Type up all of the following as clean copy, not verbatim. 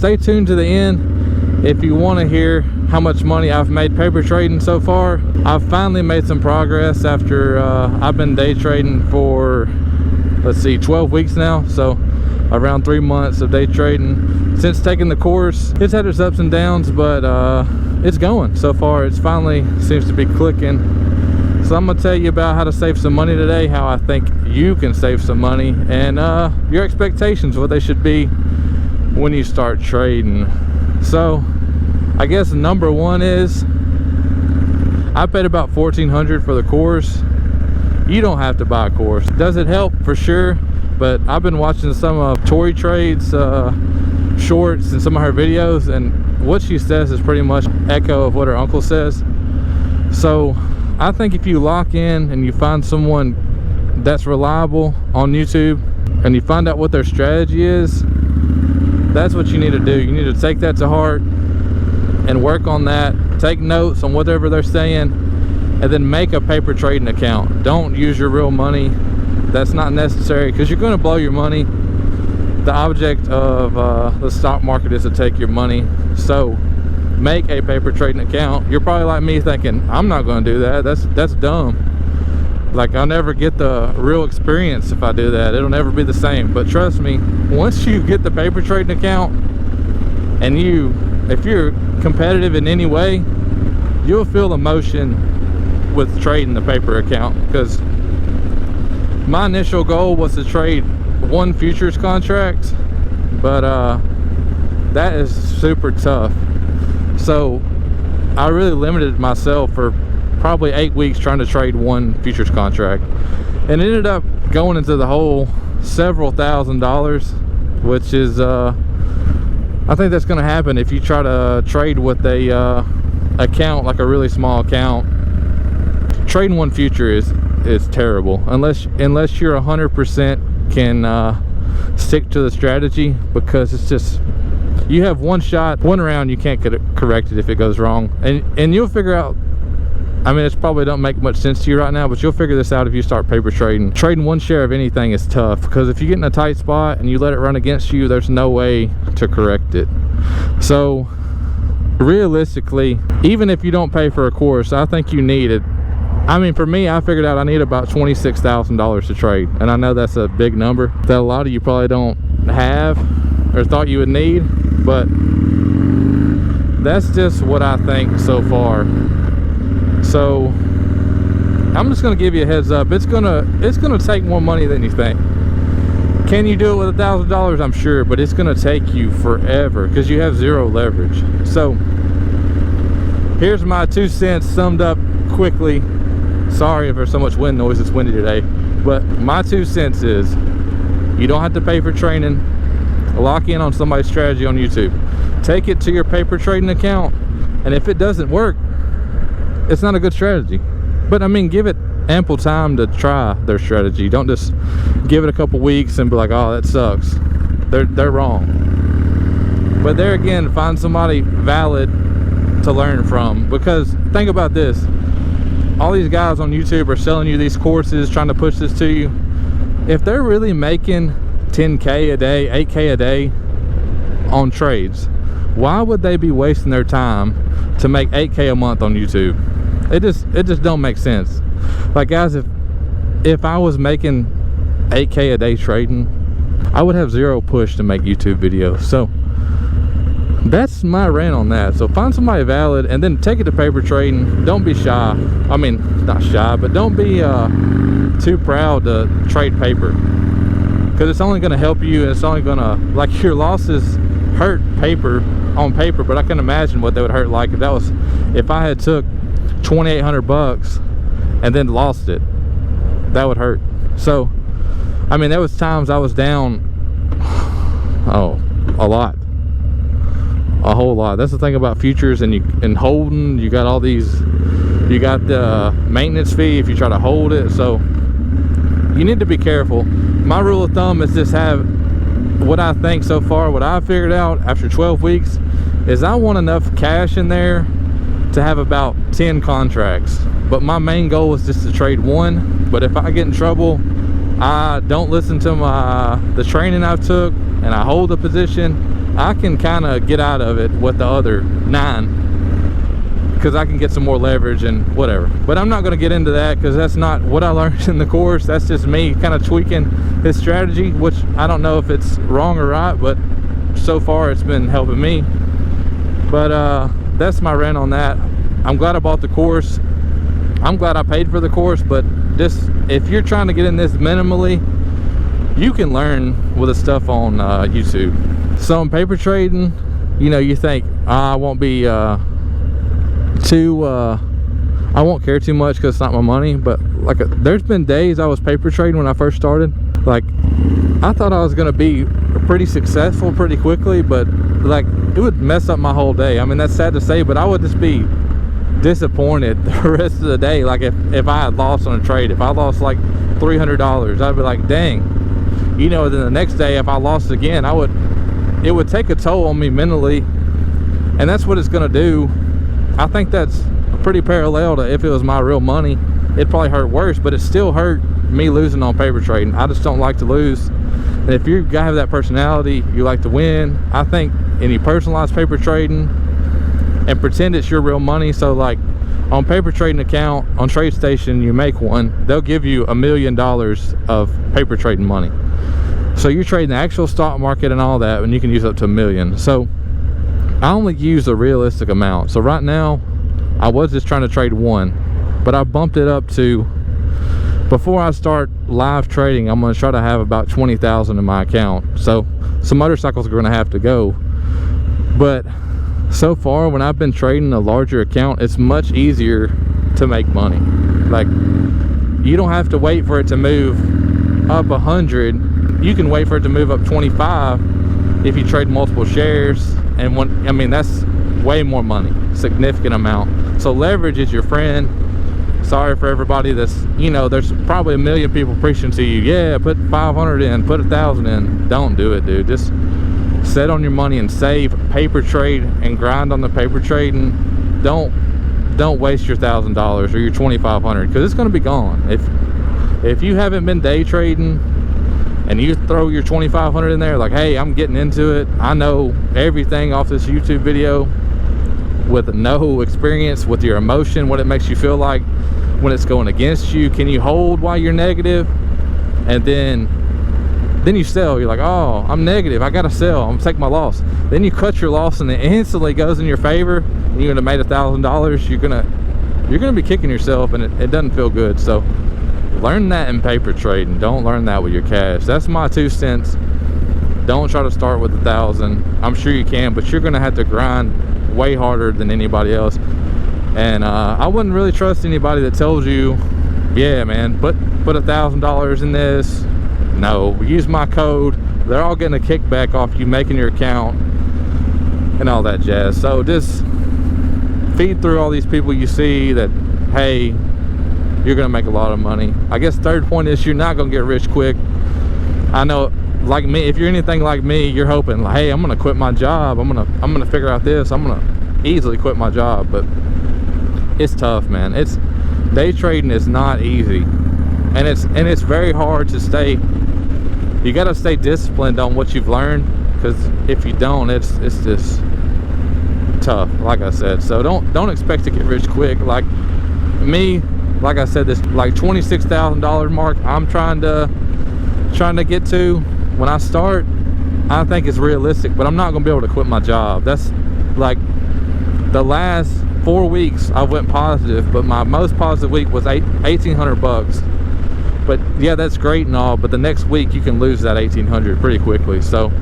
stay tuned to the end if you want to hear how much money I've made paper trading so far. I've finally made some progress after I've been day trading for, let's see, 12 weeks now, so around 3 months of day trading since taking the course. It's had its ups and downs, but it's going so far. It's finally seems to be clicking. So I'm gonna tell you about how to save some money today, how I think you can save some money, and your expectations, what they should be when you start trading. So I guess number one is I paid about $1,400 for the course. You don't have to buy a course. Does it help? For sure. But I've been watching some of Tori trades shorts and some of her videos, and what she says is pretty much echo of what her uncle says. So I think if you lock in and you find someone that's reliable on YouTube and you find out what their strategy is, that's what you need to do. You need to take that to heart and work on that. Take notes on whatever they're saying, and then make a paper trading account. Don't use your real money. That's not necessary, because you're going to blow your money. The object of the stock market is to take your money. So make a paper trading account. You're probably like me thinking, I'm not going to do that. That's dumb. Like, I'll never get the real experience if I do that. It'll never be the same. But trust me, once you get the paper trading account, and if you're competitive in any way, you'll feel emotion with trading the paper account. Because my initial goal was to trade 1 futures contract, but that is super tough. So I really limited myself for probably 8 weeks trying to trade 1 futures contract, and ended up going into the hole several $1,000s, which is I think that's going to happen if you try to trade with a account, like a really small account. Trading 1 future is terrible unless you're 100% can stick to the strategy, because it's just, you have 1 shot, 1 round, you can't get it corrected if it goes wrong, and you'll figure out. I mean, it's probably don't make much sense to you right now, but you'll figure this out if you start paper trading. Trading 1 share of anything is tough, because if you get in a tight spot and you let it run against you, there's no way to correct it. So realistically, even if you don't pay for a course, I think you need it. I mean, for me, I figured out I need about $26,000 to trade, and I know that's a big number that a lot of you probably don't have or thought you would need, but that's just what I think so far. So I'm just going to give you a heads up. It's gonna take more money than you think. Can you do it with $1,000? I'm sure, but it's going to take you forever because you have 0 leverage. So here's my 2 cents summed up quickly. Sorry if there's so much wind noise. It's windy today, but my 2 cents is you don't have to pay for training. Lock in on somebody's strategy on YouTube. Take it to your paper trading account, and if it doesn't work, it's not a good strategy. But I mean, give it ample time to try their strategy. Don't just give it a couple weeks and be like, oh, that sucks. They're wrong. But there again, find somebody valid to learn from, because think about this. All these guys on YouTube are selling you these courses, trying to push this to you. If they're really making 10K a day, 8K a day on trades, why would they be wasting their time to make 8K a month on YouTube? It just don't make sense. Like, guys, if I was making 8K a day trading, I would have 0 push to make YouTube videos. So that's my rant on that. So find somebody valid, and then take it to paper trading. Don't be shy. I mean, not shy, but don't be too proud to trade paper, because it's only going to help you, and it's only going to, like, your losses hurt on paper, but I can imagine what they would hurt like if I had took $2,800 and then lost it. That would hurt. So I mean, there was times I was down a lot, a whole lot. That's the thing about futures and holding. You got all these, you got the maintenance fee if you try to hold it, so you need to be careful. My rule of thumb is just have, what I think so far, what I figured out after 12 weeks is I want enough cash in there to have about 10 contracts, but my main goal is just to trade 1. But if I get in trouble, I don't listen to the training I took, and I hold the position. I can kind of get out of it with the other 9, because I can get some more leverage and whatever. But I'm not going to get into that, because that's not what I learned in the course. That's just me kind of tweaking his strategy, which I don't know if it's wrong or right, but so far it's been helping me. But that's my rant on that. I'm glad I bought the course. I'm glad I paid for the course, but just if you're trying to get in this minimally, you can learn with the stuff on YouTube. So in paper trading, you know, you think I won't be I won't care too much because it's not my money. But like there's been days I was paper trading when I first started, like I thought I was gonna be pretty successful pretty quickly, but like it would mess up my whole day. I mean, that's sad to say, but I would just be disappointed the rest of the day. Like if I had lost on a trade, if I lost like $300, I'd be like, dang, you know. Then the next day if I lost again, it would take a toll on me mentally, and that's what it's gonna do. I think that's pretty parallel to if it was my real money. It'd probably hurt worse, but it still hurt me losing on paper trading. I just don't like to lose, and if you have that personality, you like to win. I think any personalized paper trading and pretend it's your real money. So like on paper trading account on TradeStation, you make one, they'll give you $1 million of paper trading money. So you're trading the actual stock market and all that, and you can use up to $1 million. So I only use a realistic amount. So right now I was just trying to trade 1, but I bumped it up to, before I start live trading, I'm going to try to have about 20,000 in my account. So some motorcycles are going to have to go. But so far when I've been trading a larger account, it's much easier to make money. Like you don't have to wait for it to move up 100. You can wait for it to move up 25 if you trade multiple shares. And when, I mean, that's way more money, significant amount. So leverage is your friend. Sorry for everybody that's, you know, there's probably 1 million people preaching to you, yeah, put 500 in, put 1,000 in. Don't do it, dude. Just set on your money and save, paper trade and grind on the paper trading. Don't waste your $1,000 or your 2,500, because it's going to be gone. If you haven't been day trading and you throw your 2,500 in there, like, hey, I'm getting into it, I know everything off this YouTube video, with no experience, with your emotion, what it makes you feel like when it's going against you. Can you hold while you're negative? And then you sell. You're like, oh, I'm negative, I gotta sell, I'm gonna take my loss. Then you cut your loss and it instantly goes in your favor, and you're gonna made $1,000. You're gonna be kicking yourself, and it doesn't feel good. So learn that in paper trading. Don't learn that with your cash. That's my 2 cents. Don't try to start with 1,000. I'm sure you can, but you're gonna have to grind way harder than anybody else. And I wouldn't really trust anybody that tells you, yeah man, put $1,000 in this. No, use my code. They're all getting a kickback off you making your account and all that jazz. So just feed through all these people you see that, hey, you're gonna make a lot of money. I guess third point is you're not gonna get rich quick. I know, like me, if you're anything like me, you're hoping, like, hey, I'm gonna quit my job, I'm gonna figure out this, I'm gonna easily quit my job. But it's tough, man. It's day trading is not easy, and it's very hard to stay. You got to stay disciplined on what you've learned, because if you don't, it's just tough, like I said. So don't expect to get rich quick. Like me, like I said, this like $26,000 mark I'm trying to get to when I start, I think it's realistic, but I'm not gonna be able to quit my job. That's like the last 4 weeks I went positive, but my most positive week was $1,800. But yeah, that's great and all, but the next week you can lose that 1,800 pretty quickly. So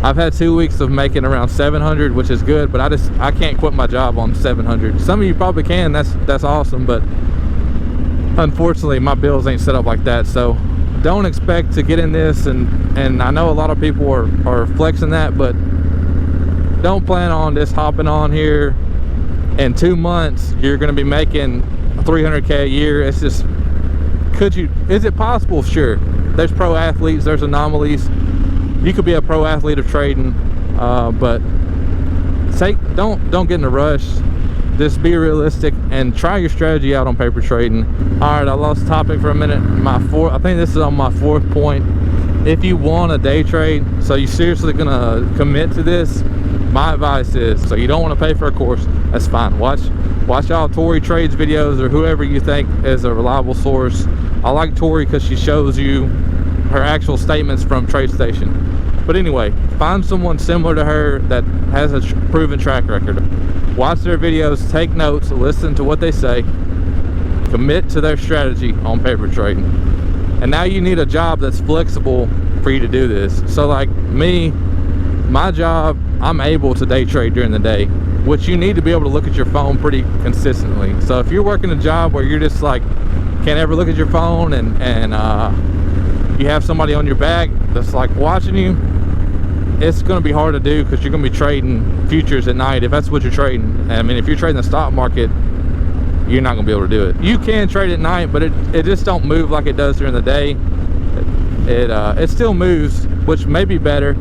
I've had 2 weeks of making around 700, which is good, but I can't quit my job on 700. Some of you probably can. That's awesome, but unfortunately my bills ain't set up like that. So don't expect to get in this, and I know a lot of people are flexing that, but don't plan on just hopping on here. In 2 months you're going to be making 300K a year. It's just, is it possible? Sure. There's pro athletes, there's anomalies. You could be a pro athlete of trading, but don't get in a rush. Just be realistic and try your strategy out on paper trading. All right, I lost topic for a minute. I think this is on my 4th point. if you want to day trade, so you seriously gonna commit to this, my advice is, so you don't want to pay for a course, that's fine. Watch all Tori trades videos, or whoever you think is a reliable source. I like Tori because she shows you her actual statements from TradeStation. But anyway, find someone similar to her that has a proven track record. Watch their videos, take notes, listen to what they say, commit to their strategy on paper trading. And now you need a job that's flexible for you to do this. So like me, my job, I'm able to day trade during the day, which you need to be able to look at your phone pretty consistently. So if you're working a job where you're just like can't ever look at your phone, and you have somebody on your back that's like watching you, it's going to be hard to do, because you're going to be trading futures at night if that's what you're trading. I mean, if you're trading the stock market, you're not going to be able to do it. You can trade at night, but it just don't move like it does during the day. It still moves, which may be better,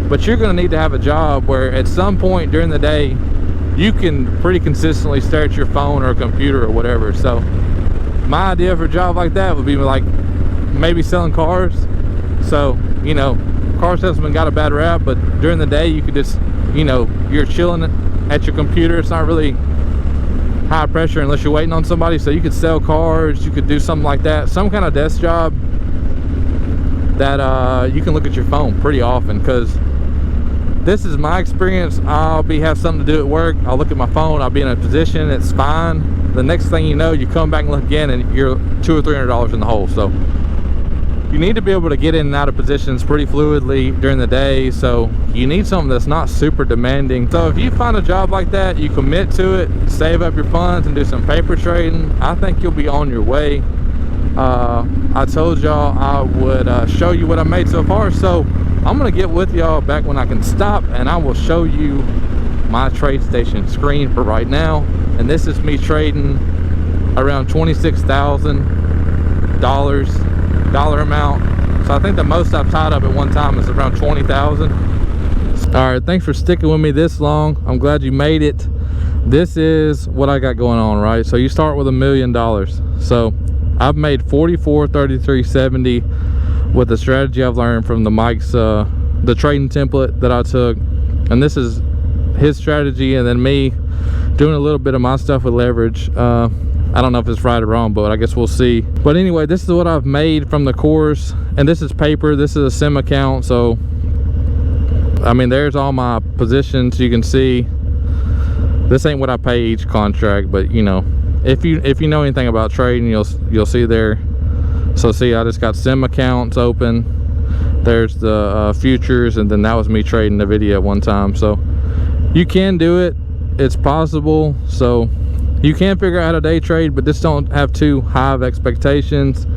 but you're going to need to have a job where at some point during the day you can pretty consistently stare at your phone or a computer or whatever. So my idea for a job like that would be like maybe selling cars. So, you know, car salesman got a bad rap, but during the day you could just, you know, you're chilling at your computer. It's not really high pressure unless you're waiting on somebody, so you could sell cars, you could do something like that, some kind of desk job that you can look at your phone pretty often. Because this is my experience. I'll have something to do at work, I'll look at my phone, I'll be in a position, it's fine. The next thing you know, you come back and look again and you're $200 or $300 in the hole. So you need to be able to get in and out of positions pretty fluidly during the day. So you need something that's not super demanding. So if you find a job like that, you commit to it, save up your funds and do some paper trading, I think you'll be on your way. I told y'all I would show you what I made so far, so I'm gonna get with y'all back when I can stop, and I will show you my TradeStation screen for right now. And this is me trading around $26,000 dollar amount. So I think the most I've tied up at one time is around 20,000. All right, thanks for sticking with me this long. I'm glad you made it. This is what I got going on, right? So you start with $1 million. So I've made 44, 33, 70 with the strategy I've learned from the Mike's the trading template that I took. And this is his strategy, and then me doing a little bit of my stuff with leverage. I don't know if it's right or wrong, but I guess we'll see. But anyway, this is what I've made from the course, and this is paper. This is a sim account, so I mean, there's all my positions. You can see this ain't what I pay each contract, but you know, if you know anything about trading, you'll see there. So see, I just got sim accounts open. There's the futures, and then that was me trading the video at one time. So you can do it, it's possible. So you can figure out how to day trade, but just don't have too high of expectations.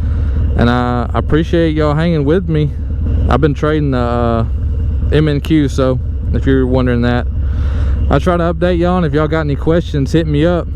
And I appreciate y'all hanging with me. I've been trading the MNQ, so if you're wondering that, I try to update y'all, and if y'all got any questions, hit me up.